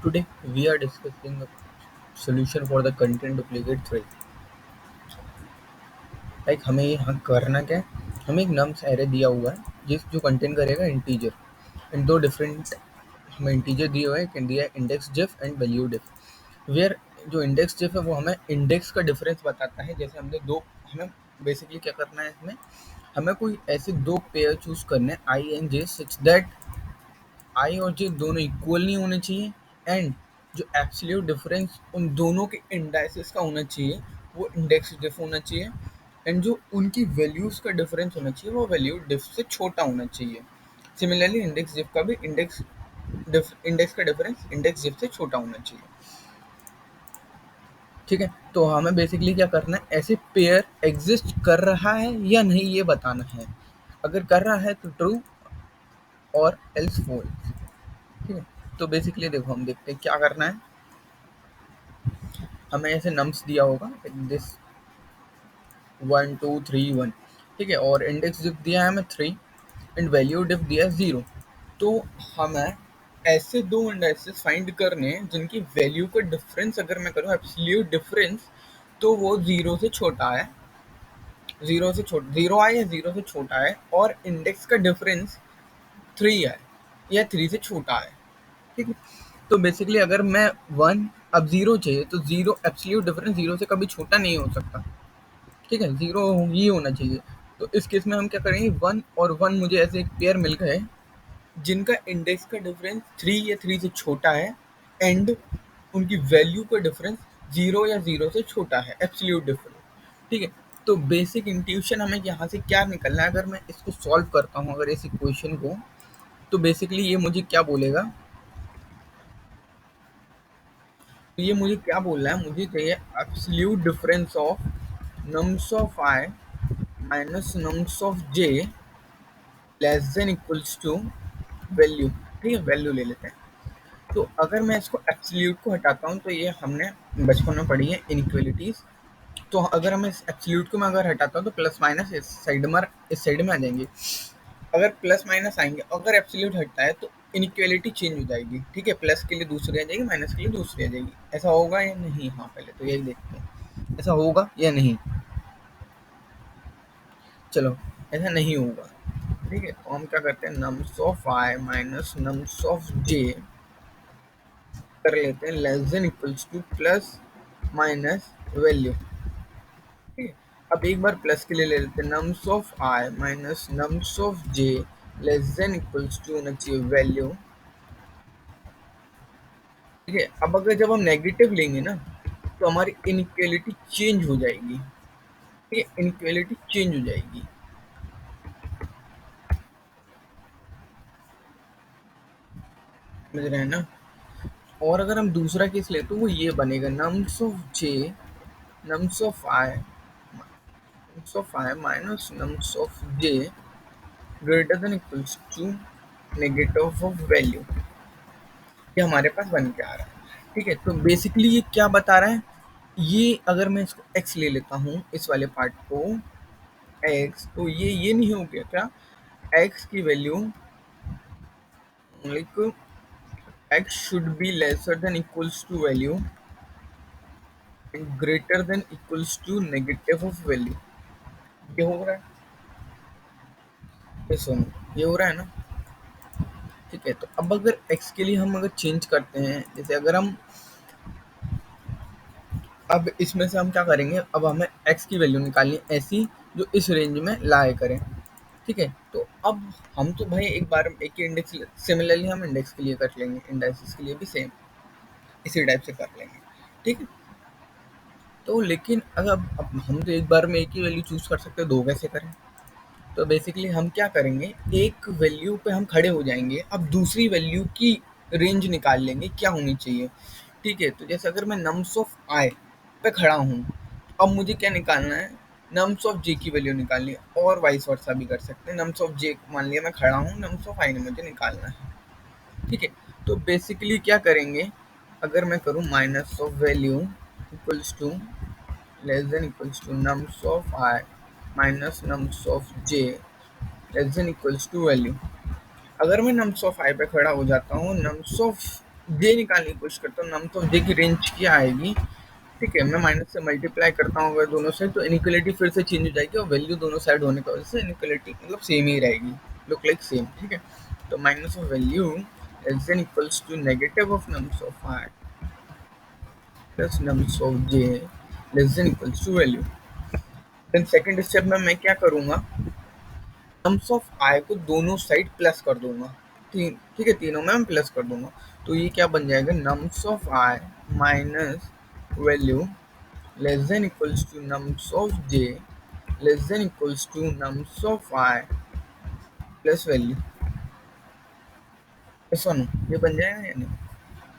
Today we are discussing a solution for the content duplicate thread. हमें यहाँ करना क्या है, हमें एक नम्स एरे दिया हुआ है जो कंटेन करेगा इंटीजर एंड दो डिफरेंट हमें इंटीजर दिए हुए हैं, एक दिया है index diff and value diff. Where जो इंडेक्स डिफ है वो हमें इंडेक्स का डिफरेंस बताता है। जैसे हमें बेसिकली क्या करना है, इसमें हमें कोई ऐसे दो पेयर चूज करने हैं आई and J such that I और जे दोनों इक्वल नहीं होने चाहिए एंड जो एब्सोल्यूट डिफरेंस उन दोनों के इंडाइसेस का होना चाहिए वो इंडेक्स डिफ होना चाहिए एंड जो उनकी वैल्यूज का डिफरेंस होना चाहिए वो वैल्यू डिफ से छोटा होना चाहिए। सिमिलरली इंडेक्स डिफ का भी इंडेक्स का डिफरेंस इंडेक्स डिफ से छोटा होना चाहिए। ठीक है, तो हमें बेसिकली क्या करना है, ऐसे पेयर एग्जिस्ट कर रहा है या नहीं ये बताना है। अगर कर रहा है तो ट्रू और एल्स फॉल्स। ठीक है, तो बेसिकली देखो हम देखते हैं क्या करना है। हमें ऐसे नम्स दिया होगा दिस 1 2 3 1। ठीक है, और इंडेक्स डिफ दिया है हमें 3 एंड वैल्यू डिफ दिया है 0। तो हमें ऐसे दो इंडाइसेस फाइंड करने हैं जिनकी वैल्यू का डिफरेंस अगर मैं करूँ एब्सोल्यूट डिफरेंस तो वो 0 से छोटा है, 0 आए या 0 से छोटा है और इंडेक्स का डिफरेंस 3 है या 3 से छोटा है। ठीक है, तो बेसिकली अगर मैं 1 अब 0 चाहिए तो 0 एब्सोल्यूट डिफरेंस 0 से कभी छोटा नहीं हो सकता। ठीक है, 0 ही होना चाहिए। तो इस केस में हम क्या करेंगे, 1 और 1 मुझे ऐसे एक पेयर मिल गए जिनका इंडेक्स का डिफरेंस 3 या 3 से छोटा है एंड उनकी वैल्यू का डिफरेंस 0 या 0 से छोटा है, एब्सोल्यूट डिफरेंस। ठीक है, तो बेसिक इंट्यूशन हमें यहाँ से क्या निकलना है, अगर मैं इसको सॉल्व करता हूँ अगर इस इक्वेशन को, तो बेसिकली ये मुझे क्या बोलेगा, तो ये मुझे क्या बोलना है, मुझे चाहिए absolute difference of nums of I minus nums of j less than equals to value. ठीक है, वैल्यू ले लेते हैं। तो अगर मैं इसको एब्सोल्यूट को हटाता हूँ तो ये हमने बचपन में पढ़ी है इनइक्वालिटीज। तो अगर हम इस एब्सोल्यूट को मैं अगर हटाता हूँ तो प्लस माइनस इस साइड में आ जाएंगे। अगर प्लस माइनस आएंगे, अगर एब्सोल्यूट हटता है तो इनइक्वालिटी चेंज हो जाएगी। ठीक है, प्लस के लिए दूसरी आ जाएगी, माइनस के लिए दूसरी आ जाएगी। ऐसा होगा या नहीं? हाँ, पहले तो यही देखते हैं ऐसा होगा या नहीं। चलो, ऐसा नहीं होगा। ठीक है, तो हम क्या करते हैं, nums of I minus nums of J कर लेते हैं less than equals to plus minus value. ठीक है, अब एक बार प्लस के लिए ले लेते हैं, nums of I minus nums of j less than equals to होना चाहिए वैल्यू। ठीक है, अब अगर जब हम नेगेटिव लेंगे ना तो हमारी इनइक्वालिटी चेंज हो जाएगी। ठीक है, इनइक्वालिटी चेंज हो जाएगी। समझ रहे हैं ना? और अगर हम दूसरा केस ले तो वो ये बनेगा, nums of j nums of I minus nums of j greater than equals to negative of value. ये हमारे पास बन के आ रहा है। ठीक है, तो बेसिकली ये क्या बता रहा है, ये अगर मैं इसको x ले लेता हूँ इस वाले पार्ट को x, तो ये नहीं हो गया क्या, x की value like x should be lesser than equals to value and greater than equals to negative of value. ये हो रहा है, ये सुनो, ये हो रहा है ना? ठीक है, तो अब अगर x के लिए हम अगर चेंज करते हैं, जैसे अगर हम अब इसमें से हम क्या करेंगे, अब हमें x की वैल्यू निकालनी है ऐसी जो इस रेंज में लाए करें। ठीक है, तो अब हम तो भाई एक बार एक ही इंडेक्स, सिमिलरली हम इंडेक्स के लिए कर लेंगे, इंडेक्सेस के लिए भी सेम इसी टाइप से कर लेंगे। ठीक है, तो लेकिन अगर अब हम तो एक बार में एक ही वैल्यू चूज कर सकते हैं, दो कैसे करें? तो बेसिकली हम क्या करेंगे, एक वैल्यू पे हम खड़े हो जाएंगे, अब दूसरी वैल्यू की रेंज निकाल लेंगे क्या होनी चाहिए। ठीक है, तो जैसे अगर मैं नम्स ऑफ आई पे खड़ा हूँ, अब मुझे क्या निकालना है, नम्स ऑफ जे की वैल्यू निकालनी है, और वाइस वर्सा भी कर सकते हैं। नम्स ऑफ जे मान लिया मैं खड़ा हूँ, नम्स ऑफ आई ने मुझे निकालना है। ठीक है, तो बेसिकली क्या करेंगे, अगर मैं करूँ minus of value equals to less than equals to nums of I minus nums of j less than equals to value. अगर मैं नम्स ऑफ आई पे खड़ा हो जाता हूँ, नम्स ऑफ जे निकालने की कोशिश करता हूँ, नम्स ऑफ जे की रेंज क्या आएगी, ठीक है। मैं माइनस से मल्टीप्लाई करता हूँ अगर दोनों साइड, तो इनइक्वालिटी फिर से चेंज हो जाएगी और वैल्यू दोनों साइड होने की वजह से इनइक्वालिटी मतलब सेम ही रहेगी, लुक लाइक सेम, ठीक है। तो minus of value less than equals to negative of nums of i plus nums of j less than equals to value. Then second step में मैं क्या करूँगा, नम्स ऑफ आई को दोनों साइड प्लस कर दूंगा, ठीक है, तीनों में मैं प्लस कर दूंगा। तो ये क्या बन जाएगा, nums of I minus value less than equals to nums of j less than equals to nums of i plus value. ऐसा नो ये बन जाएगा या नहीं।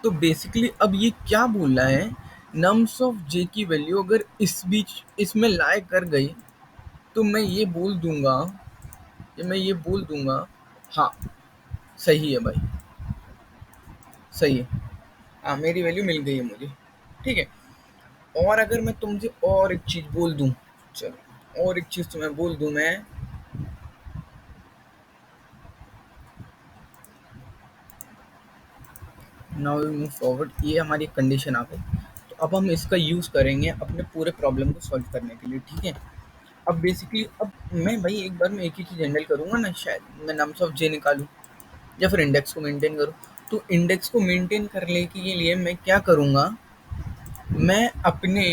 तो बेसिकली अब ये क्या बोल रहा है, नम्स ऑफ जे की वैल्यू अगर इस बीच इसमें लाई कर गई, तो मैं ये बोल दूंगा हाँ सही है भाई, सही है, हाँ मेरी वैल्यू मिल गई है मुझे, ठीक है। और अगर मैं तुमसे और एक चीज बोल दूं, चलो और एक चीज तुम्हें बोल दूं मैं, नाउ वी मूव फॉरवर्ड, ये हमारी कंडीशन आ गई। तो अब हम इसका यूज करेंगे अपने पूरे प्रॉब्लम को सॉल्व करने के लिए, ठीक है। अब बेसिकली अब मैं भाई एक बार में एक ही चीज हैंडल करूंगा ना, शायद मैं नम्स ऑफ जे निकालूं या फिर इंडेक्स को मेंटेन करूं। तो इंडेक्स को मेंटेन करने के लिए मैं क्या करूंगा, मैं अपने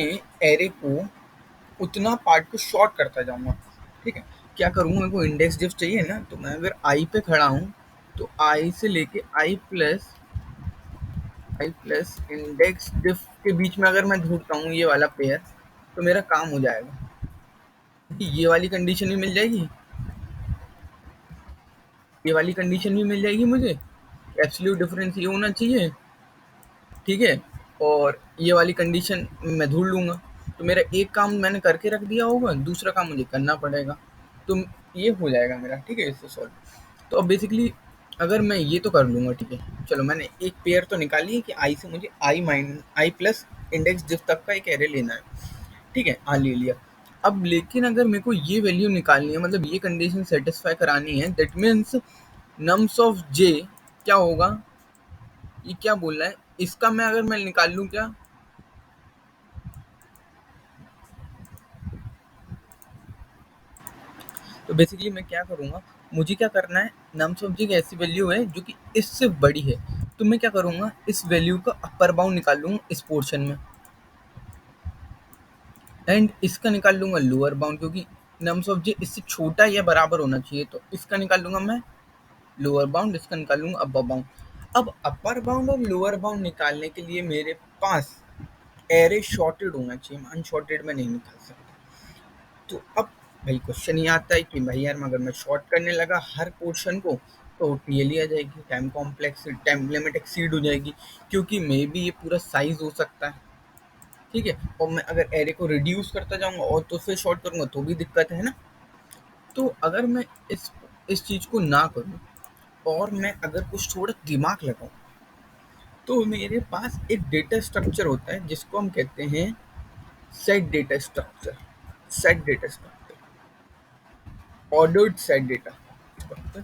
एरे को उतना पार्ट को शॉर्ट करता जाऊंगा, ठीक है। क्या करूंगा, मेरे को इंडेक्स डिफ चाहिए ना, तो मैं अगर आई पे खड़ा हूँ, तो आई से लेके आई प्लस इंडेक्स डिफ के बीच में अगर मैं ढूंढता हूँ ये वाला पेयर, तो मेरा काम हो जाएगा। ये वाली कंडीशन भी मिल जाएगी, ये वाली कंडीशन भी मिल जाएगी मुझे, एब्सोल्यूट डिफरेंस ये होना चाहिए, ठीक है। और ये वाली कंडीशन मैं ढूंढ लूंगा, तो मेरा एक काम मैंने करके रख दिया होगा, दूसरा काम मुझे करना पड़ेगा, तो ये हो जाएगा मेरा, ठीक है, इससे सॉल्व। तो अब बेसिकली अगर मैं ये तो कर लूंगा, ठीक है, चलो मैंने एक पेयर तो निकाली है कि आई से मुझे आई प्लस इंडेक्स डिफ तक का एक एरे लेना है, ठीक है, ले लिया। अब लेकिन अगर मेरे को ये वैल्यू निकालनी है, मतलब ये कंडीशन सेटिस्फाई करानी है, दैट मीन्स नम्स ऑफ जे क्या होगा, ये क्या बोल रहा है, इसका मैं अगर मैं निकाल लूँ क्या, तो बेसिकली मैं क्या करूँगा, मुझे क्या करना है, नम्स ऑफ जी की ऐसी वैल्यू है जो कि इससे बड़ी है, तो मैं क्या करूँगा, इस वैल्यू का अपर बाउंड निकाल लूँगा इस पोर्शन में, एंड इसका निकाल लूँगा लोअर बाउंड, क्योंकि नम्स ऑफ जी इससे छोटा या बराबर होना चाहिए, तो इसका निकाल लूँगा मैं लोअर बाउंड, इसका निकाल लूँगा अपर बाउंड। अब अपर बाउंड और लोअर बाउंड निकालने के लिए मेरे पास एरे शॉर्टेड होना चाहिए, अनशॉर्टेड में नहीं निकाल सकता। तो अब भाई क्वेश्चन ये आता है कि भाई यार अगर मैं शॉर्ट करने लगा हर पोर्शन को, तो टीएलई आ जाएगी, time complex time limit exceed हो जाएगी, क्योंकि मे बी ये पूरा साइज हो सकता है, ठीक है। और मैं अगर एरे को रिड्यूस करता जाऊंगा और तो फिर शॉर्ट करूंगा तो भी दिक्कत है ना। तो अगर मैं इस चीज को ना करूं और मैं अगर कुछ थोड़ा दिमाग लगाऊं, तो मेरे पास एक डेटा स्ट्रक्चर होता है जिसको हम कहते हैं set data structure, set data structure, ordered set data structure.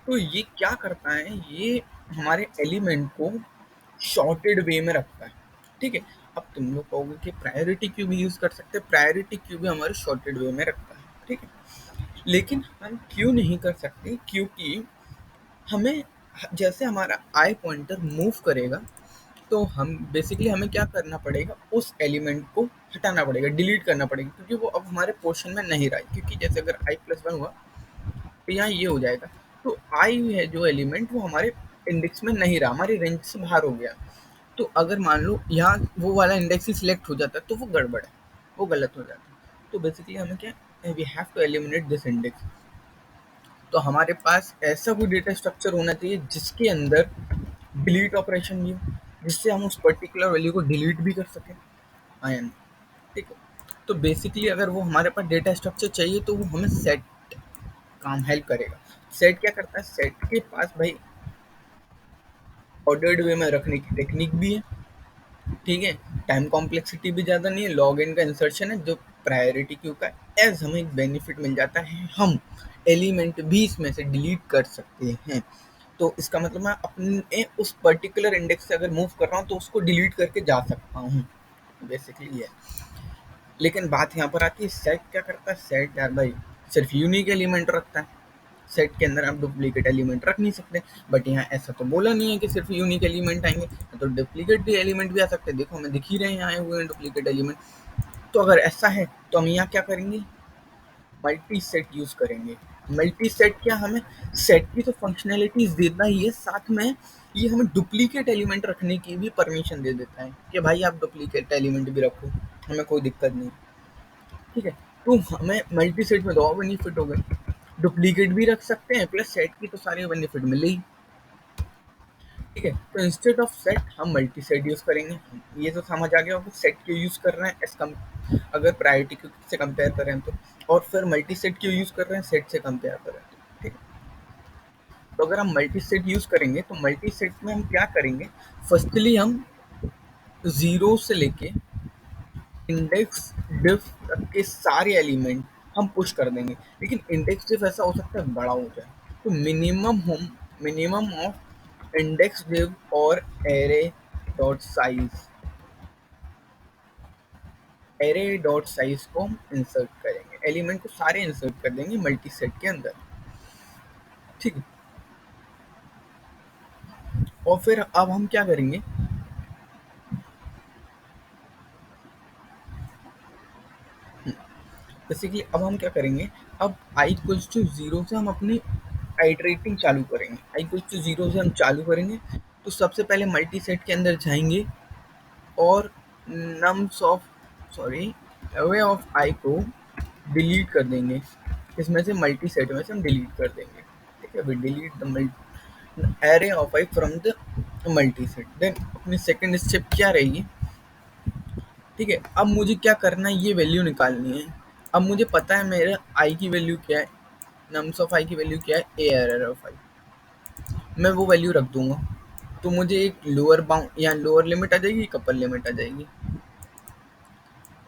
तो ये क्या करता है, ये हमारे एलिमेंट को शॉर्टेड वे में रखता है, ठीक है। अब तुम लोग कहोगे कि प्रायोरिटी क्यू भी यूज कर सकते हैं, प्रायोरिटी क्यू भी हमारे शॉर्टेड वे में रखता है, ठीक है। लेकिन हम क्यों नहीं कर सकते, क्योंकि हमें जैसे हमारा आई पॉइंटर मूव करेगा, तो हम बेसिकली हमें क्या करना पड़ेगा, उस एलिमेंट को हटाना पड़ेगा, डिलीट करना पड़ेगा, क्योंकि वो अब हमारे पोर्शन में नहीं रहा है। क्योंकि जैसे अगर i+1 हुआ, तो यहाँ ये हो जाएगा, तो आई है जो एलिमेंट वो हमारे इंडेक्स में नहीं रहा, हमारी रेंज से बाहर हो गया। तो अगर मान लो यहाँ वो वाला इंडेक्स ही सिलेक्ट हो जाता है, तो वो गड़बड़ है, वो गलत हो जाता है। तो बेसिकली हमें क्या, we have to eliminate this index. तो हमारे पास ऐसा कोई डेटा स्ट्रक्चर होना चाहिए जिसके अंदर डिलीट ऑपरेशन भी हो, जिससे हम उस पर्टिकुलर वैल्यू को डिलीट भी कर सकें, आयन, ठीक है। तो बेसिकली अगर वो हमारे पास डेटा स्ट्रक्चर चाहिए, तो वो हमें सेट काम हेल्प करेगा। सेट क्या करता है, सेट के पास भाई ऑर्डर्ड वे में रखने की टेक्निक भी है, ठीक है, टाइम कॉम्प्लेक्सिटी भी ज़्यादा नहीं है, लॉग इन का इंसर्शन है जो प्रायोरिटी क्यू का, एज हमें एक बेनिफिट मिल जाता है, हम एलिमेंट भी इसमें से डिलीट कर सकते हैं। तो इसका मतलब मैं अपने उस पर्टिकुलर इंडेक्स से अगर मूव कर रहा हूँ तो उसको डिलीट करके जा सकता हूँ, बेसिकली ये। लेकिन बात यहाँ पर आती है, सेट क्या करता है? सेट यार भाई सिर्फ यूनिक एलिमेंट रखता है, सेट के अंदर आप डुप्लीकेट एलिमेंट रख नहीं सकते। बट यहाँ ऐसा तो बोला नहीं है कि सिर्फ यूनिक एलिमेंट आएंगे, तो डुप्लीकेट भी एलिमेंट भी आ सकते हैं। देखो हमें दिख ही रहे हैं आए हुए हैं डुप्लीकेट एलिमेंट। तो अगर ऐसा है तो हम यहाँ क्या करेंगे? मल्टी सेट यूज करेंगे। मल्टी सेट क्या हमें सेट की तो फंक्शनैलिटीज देता ही है, साथ में ये हमें डुप्लीकेट एलिमेंट रखने की भी परमिशन दे देता है कि भाई आप डुप्लीकेट एलिमेंट भी रखो, हमें कोई दिक्कत नहीं। ठीक है, तो हमें मल्टी सेट में दो बेनिफिट हो गए, डुप्लीकेट भी रख सकते हैं प्लस सेट की तो सारे बेनिफिट मिले ही। ठीक है, तो इंस्टेड ऑफ सेट हम मल्टी सेट यूज करेंगे। ये तो समझ आ गया होगा सेट क्यों यूज कर रहे हैं एस कम, अगर प्रायोरिटी से कंपेयर करें तो, और फिर मल्टी सेट क्यों यूज कर रहे हैं सेट से कंपेयर करें तो। ठीक है, तो अगर हम मल्टी सेट यूज करेंगे तो मल्टी सेट में हम क्या करेंगे? फर्स्टली हम जीरो से लेके इंडेक्स डिफ तक के सारे एलिमेंट हम पुश कर देंगे। लेकिन इंडेक्स डिफ ऐसा हो सकता है बड़ा हो जाए, तो मिनिमम ऑफ इंडेक्स डिव और array dot size, array dot size को हम इंसर्ट करेंगे, एलिमेंट को सारे इंसर्ट कर देंगे मल्टी सेट के अंदर। ठीक है, और फिर अब हम क्या करेंगे? बेसिकली अब हम क्या करेंगे? अब आई इक्वल्स टू जीरो से हम अपनी आइटरेटिंग चालू करेंगे। आई इक्वल्स टू जीरो से हम चालू करेंगे, तो सबसे पहले मल्टी सेट के अंदर जाएंगे और norms of sorry away of I को डिलीट कर देंगे। इसमें से मल्टी सेट में से हम डिलीट कर देंगे। ठीक है, we delete the array of i from the multi set. देन अपनी सेकंड स्टेप क्या रहेगी? ठीक है, अब मुझे क्या करना है? ये वैल्यू निकालनी है। अब मुझे पता है मेरे आई की वैल्यू क्या है, नम्स ऑफ आई की वैल्यू क्या है, ए एरर ऑफ आई, मैं वो वैल्यू रख दूंगा। तो मुझे एक लोअर बाउंड या लोअर लिमिट आ जाएगी, एक अपर लिमिट आ जाएगी।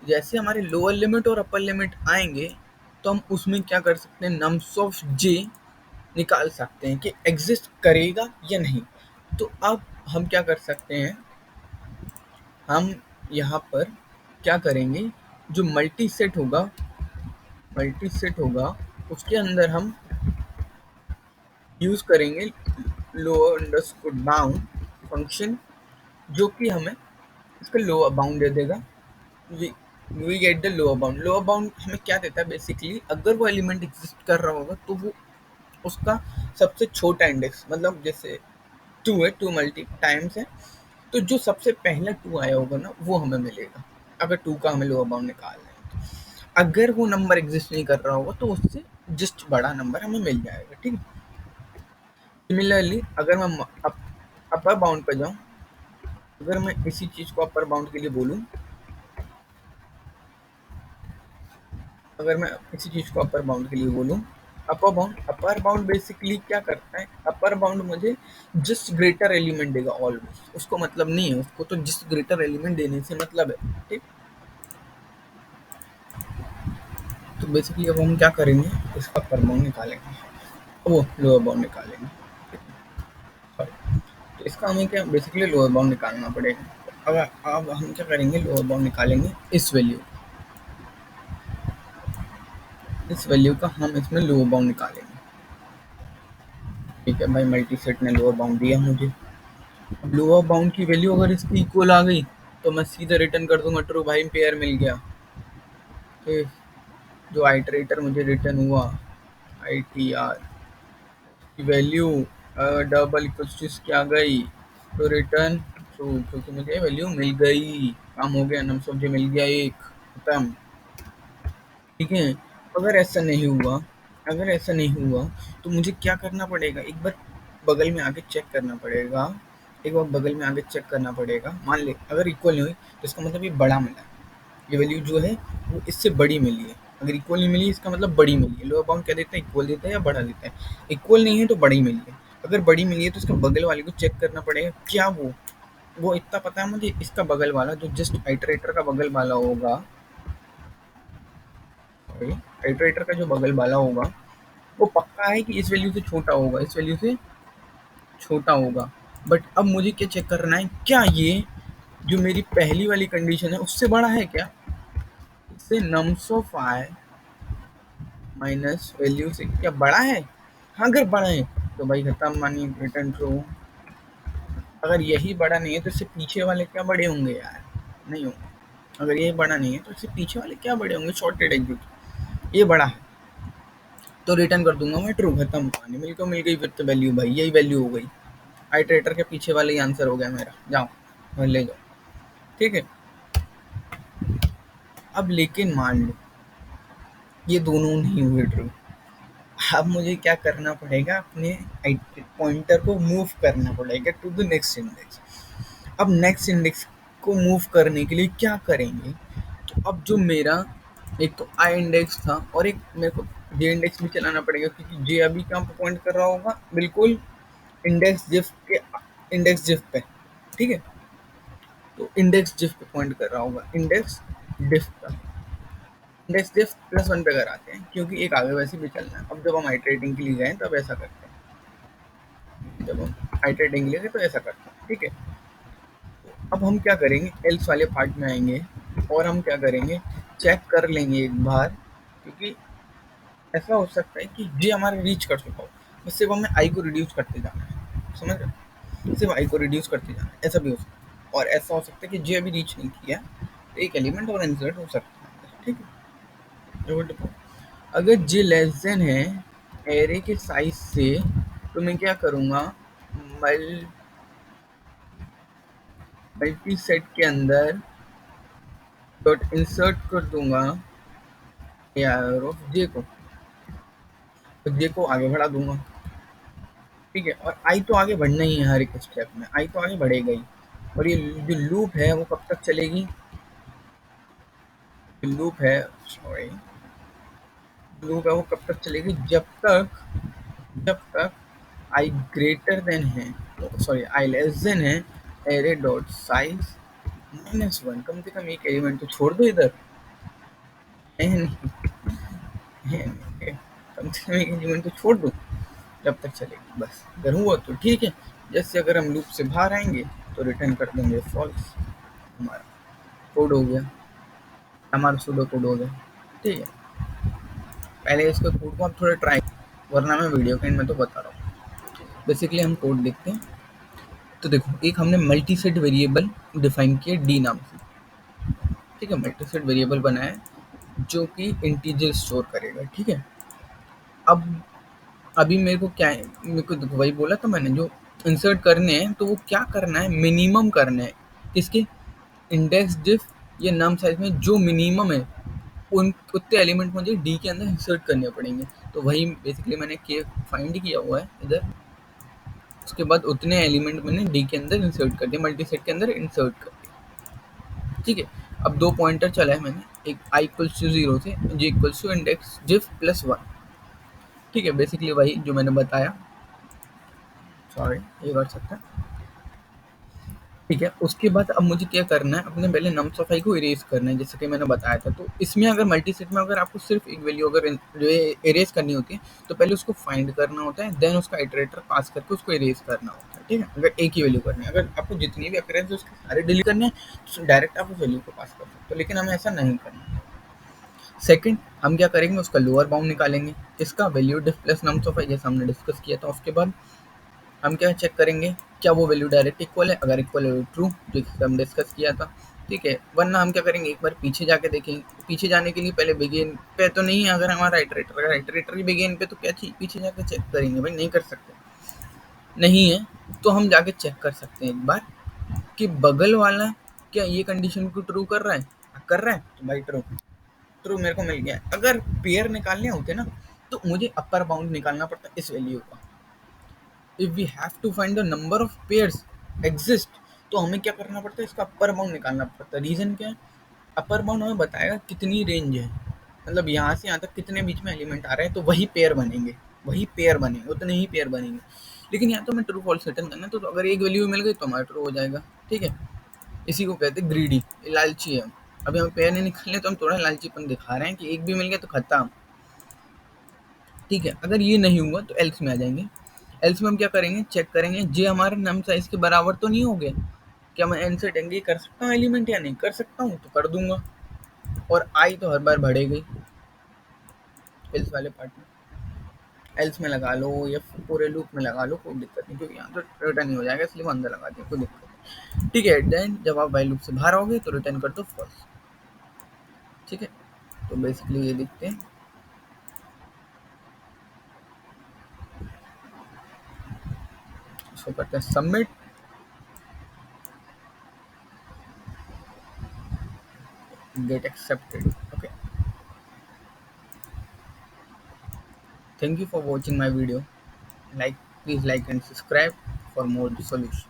जैसे हमारे लोअर लिमिट और अपर लिमिट आएंगे तो हम उसमें क्या कर सकते हैं? नम्स ऑफ जे निकाल सकते हैं कि एग्जिस्ट करेगा या नहीं। तो अब हम क्या कर सकते हैं? हम यहाँ पर क्या करेंगे? जो मल्टी सेट होगा उसके अंदर हम यूज करेंगे लोअर अंडरस्कोर बाउंड फंक्शन, जो कि हमें इसका लोअर बाउंड दे देगा। We get the lower bound. Lower bound हमें क्या देता है? बेसिकली अगर वो एलिमेंट एग्जिस्ट कर रहा होगा तो वो उसका सबसे छोटा इंडेक्स, मतलब जैसे टू है, टू मल्टी टाइम्स है, तो जो सबसे पहला टू आया होगा ना वो हमें मिलेगा, अगर टू का हमें लोअर बाउंड निकालना है। अगर वो नंबर एग्जिस्ट नहीं कर रहा होगा तो उससे जस्ट बड़ा नंबर हमें मिल जाएगा। ठीक है, सिमिलरली अगर मैं अपर बाउंड पर जाऊँ, अगर मैं इसी चीज़ को अपर बाउंड के लिए बोलूँ, अगर मैं इसी चीज़ को अपर बाउंड के लिए बोलूँ, अपर बाउंड बेसिकली क्या करता है? अपर बाउंड मुझे जस्ट ग्रेटर एलिमेंट देगा ऑलवेज, उसको मतलब नहीं है, उसको तो जस्ट ग्रेटर एलिमेंट देने से मतलब है। ठीक, तो बेसिकली अब हम क्या करेंगे? इसका अपर बाउंड निकालेंगे, वो लोअर बाउंड निकालेंगे। सॉरी, तो इसका हमें क्या बेसिकली लोअर बाउंड निकालना पड़ेगा। अब हम क्या करेंगे? लोअर बाउंड निकालेंगे इस वैल्यू का हम इसमें लोअर बाउंड निकालेंगे। ठीक है भाई, मल्टी सेट ने लोअर बाउंड दिया मुझे। अब लोअर बाउंड की वैल्यू अगर इसकी इक्वल आ गई तो मैं सीधा रिटर्न कर दूंगा ट्रू, भाई पेयर मिल गया। तो जो आइटरेटर मुझे रिटर्न हुआ आई टी आर की वैल्यू डबल इक्वल्स टू इसकी आ गई, तो रिटर्न ट्रू, क्योंकि मुझे वैल्यू मिल गई। काम हो गया, नम सब्जी मिल गया एक, खत्म। ठीक है, अगर ऐसा नहीं हुआ तो मुझे क्या करना पड़ेगा? एक बार बगल में आके चेक करना पड़ेगा। मान ले अगर इक्वल नहीं हुई तो इसका मतलब ये बड़ा मिला है, ये वैल्यू जो है वो इससे बड़ी मिली है। अगर इक्वल नहीं मिली इसका मतलब बड़ी मिली है। लोअर बाउंड क्या देता है? इक्वल देता है या बड़ा देता है? इक्वल नहीं है तो बड़ी मिली है। अगर बड़ी मिली है तो इसका बगल वाले को चेक करना पड़ेगा क्या वो इतना पता है मुझे, इसका बगल वाला जो जस्ट आइटरेटर का बगल वाला होगा, सॉरी आइटरेटर का जो बगल वाला होगा वो पक्का है कि इस वैल्यू से छोटा होगा, इस वैल्यू से छोटा होगा। बट अब मुझे क्या चेक करना है, क्या ये जो मेरी पहली वाली कंडीशन है उससे बड़ा है क्या, इससे nums of I minus value से क्या बड़ा है। हाँ अगर बड़ा है तो भाई खत्म, मानिए रिटर्न ट्रू। अगर यही बड़ा नहीं है तो इससे पीछे वाले क्या बड़े होंगे यार, नहीं होंगे। अगर ये बड़ा नहीं है तो इससे पीछे वाले क्या बड़े होंगे, शॉर्टेड एग्जीक्यूट। ये बड़ा है तो रिटर्न कर दूंगा मैं ट्रू, खत्म कहानी, मिल गई फिर तो वैल्यू, भाई यही वैल्यू हो गई। आइटरेटर के पीछे वाले ही आंसर हो गया मेरा, जाओ और ले जाओ। ठीक है। अब लेकिन मान लो ये दोनों नहीं हुए ट्रू। अब मुझे क्या करना पड़ेगा, अपने पॉइंटर को मूव करना पड़ेगा टू द नेक्स्ट इंडेक्स। अब नेक्स्ट इंडेक्स को मूव करने के लिए क्या करेंगे, तो अब जो मेरा एक तो आई इंडेक्स था और एक मेरे को जे इंडेक्स भी चलाना पड़ेगा, क्योंकि जे अभी कहाँ पर पॉइंट कर रहा होगा, बिल्कुल इंडेक्स जिफ के इंडेक्स जिफ पे। ठीक है, तो इंडेक्स जिफ पे पॉइंट कर रहा होगा, इंडेक्स डिफ का। इंडेक्स डिफ +1 पे कराते हैं क्योंकि एक आगे वैसे भी चलना है। अब जब हम आइटरेटिंग के लिए गए तब ऐसा करते हैं, जब हम आइटरेटिंग के लिए गए तो ऐसा करते हैं। ठीक है, अब हम क्या करेंगे, एल्स वाले पार्ट में आएंगे और हम क्या करेंगे, चेक कर लेंगे एक बार, क्योंकि ऐसा हो सकता है कि जे हमारा रीच कर चुका हो, बस सिर्फ हमें आई को रिड्यूस करते जाना है, समझ रहे हो, सिर्फ आई को रिड्यूस करते जाना है। ऐसा भी हो सकता है, और ऐसा हो सकता है कि जे अभी रीच नहीं किया तो एक एलिमेंट और इंसर्ट हो सकता है। ठीक है, अगर जे लेस देन है एरे के साइज से तो मैं क्या करूँगा, मल्टी सेट के अंदर डॉट इंसर्ट कर दूंगा यार ऑफ जे को, तो जे को आगे बढ़ा दूंगा। ठीक है, और आई तो आगे बढ़ना ही है, हर एक स्टेप में आई तो आगे बढ़ेगा ही। और ये जो लूप है वो कब तक चलेगी, लूप है सॉरी लूप है वो कब तक चलेगी, जब तक आई ग्रेटर देन है, सॉरी आई लेस देन है एरे डॉट साइज -1। कम से कम एक एलिमेंट तो छोड़ दो इधर, है नहीं, है नहीं, कम से कम एक एलिमेंट तो छोड़ दो, जब तक चलेगी बस। अगर हुआ तो ठीक है, जैसे अगर हम लूप से बाहर आएंगे तो रिटर्न कर देंगे फॉल्स, हमारा कोड हो गया, हमारा सूडो कोड हो गया। ठीक है, पहले इसको कोड को आप थोड़ा ट्राई, वरना मैं वीडियो के एंड में तो बता रहा हूँ। बेसिकली हम कोड देखते हैं, तो देखो एक हमने मल्टी सेट वेरिएबल डिफाइन किया डी नाम से। ठीक है, मल्टी सेट वेरिएबल बनाया जो कि इंटीजर स्टोर करेगा। ठीक है, अब अभी मेरे को क्या है, मेरे को देखो वही बोला था मैंने, जो इंसर्ट करने हैं तो वो क्या करना है, मिनिमम करना है, किसके, इंडेक्स डिफ ये नम साइज में जो मिनिमम है उन उतने एलिमेंट मुझे डी के अंदर इंसर्ट करने पड़ेंगे। तो वही बेसिकली मैंने के फाइंड किया हुआ है इधर, उसके बाद उतने एलिमेंट मैंने डी के अंदर इंसर्ट कर दिया, मल्टी सेट के अंदर इंसर्ट कर दिया। ठीक है, अब दो पॉइंटर चला है मैंने, एक आई इक्वल्स टू 0 से जे इक्वल्स टू इंडेक्स डिफ +1। ठीक है, बेसिकली वही जो मैंने बताया, सॉरी ये कर सकता है। ठीक है, उसके बाद अब मुझे क्या करना है, अपने पहले नम सफाई को इरेज करना है, जैसे कि मैंने बताया था। तो इसमें अगर मल्टी सेट में अगर आपको सिर्फ एक वैल्यू अगर इरेज करनी होती है तो पहले उसको फाइंड करना होता है, देन उसका इटरेटर पास करके उसको इरेज करना होता है। ठीक है, अगर एक ही वैल्यू करनी है, अगर आपको जितनी भी अकरेंस है उसके सारे डिलीट करने हैं तो डायरेक्ट आप उस वैल्यू को पास कर सकते हो, लेकिन हमें ऐसा नहीं करना है। सेकंड, हम क्या करेंगे, उसका लोअर बाउंड निकालेंगे, इसका वैल्यू डिफ प्लस नम सफाई, जैसा हमने डिस्कस किया था। उसके बाद हम क्या चेक करेंगे, क्या वो वैल्यू डायरेक्ट इक्वल है, अगर इक्वल है तो ट्रू, जो हम डिस्कस किया था। ठीक है, वरना हम क्या करेंगे, एक बार पीछे जाके देखेंगे। पीछे जाने के लिए पहले बिगिन पे तो नहीं है, अगर हमारा इटरेटर, अगर इटरेटर की बिगिन पे तो क्या चीज पीछे जाके चेक करेंगे, भाई नहीं कर सकते, नहीं है तो हम जाके चेक कर सकते हैं एक बार कि बगल वाला क्या ये कंडीशन को ट्रू कर रहा है, कर रहा है तो भाई ट्रू, ट्रू मेरे को मिल गया। अगर पेयर निकालने होते ना तो मुझे अपर बाउंड निकालना पड़ता इस वैल्यू का। If we have to find the number of pairs exist, तो हमें क्या करना पड़ता है, इसका अपर बाउंड निकालना पड़ता है। रीजन क्या है, अपर बाउंड हमें बताएगा कितनी रेंज है, मतलब यहाँ से यहाँ तक कितने बीच में एलिमेंट आ रहे हैं, तो वही पेयर बनेंगे, उतने ही पेयर बनेंगे। लेकिन यहाँ तो हमें ट्रू फॉल्स रिटर्न करना है, तो अगर एक वैल्यू मिल गई तो हमारा ट्रू हो जाएगा। ठीक है, इसी को कहते हैं ग्रीडी, लालची है। अभी हमें पेयर नहीं निकालने तो हम थोड़ा लालचीपन दिखा रहे हैं कि एक भी मिल गया तो खत्म। ठीक है, अगर ये नहीं हुआ तो एल्स में आ जाएंगे। एल्स में हम क्या करेंगे, चेक करेंगे जे हमारे नम साइज के बराबर तो नहीं हो गए, क्या मैं एन से टेंगे कर सकता हूँ एलिमेंट या नहीं कर सकता हूँ, तो कर दूंगा। और आई तो हर बार बढ़ेगी एल्स वाले पार्ट में, एल्स में लगा लो या पूरे लूप में लगा लो, कोई दिक्कत नहीं, क्योंकि यहाँ तो रिटर्न ही हो जाएगा, इसलिए वो अंदर लगा दिया, कोई दिक्कत नहीं। ठीक है, देन जब आप वाइल लूप से बाहर आओगे तो रिटर्न कर दो फॉल्स। ठीक है, तो बेसिकली ये दिखते हैं। इसको करते हैं submit. Get accepted. Okay, thank you for watching my video. Like, please like and subscribe for more solutions.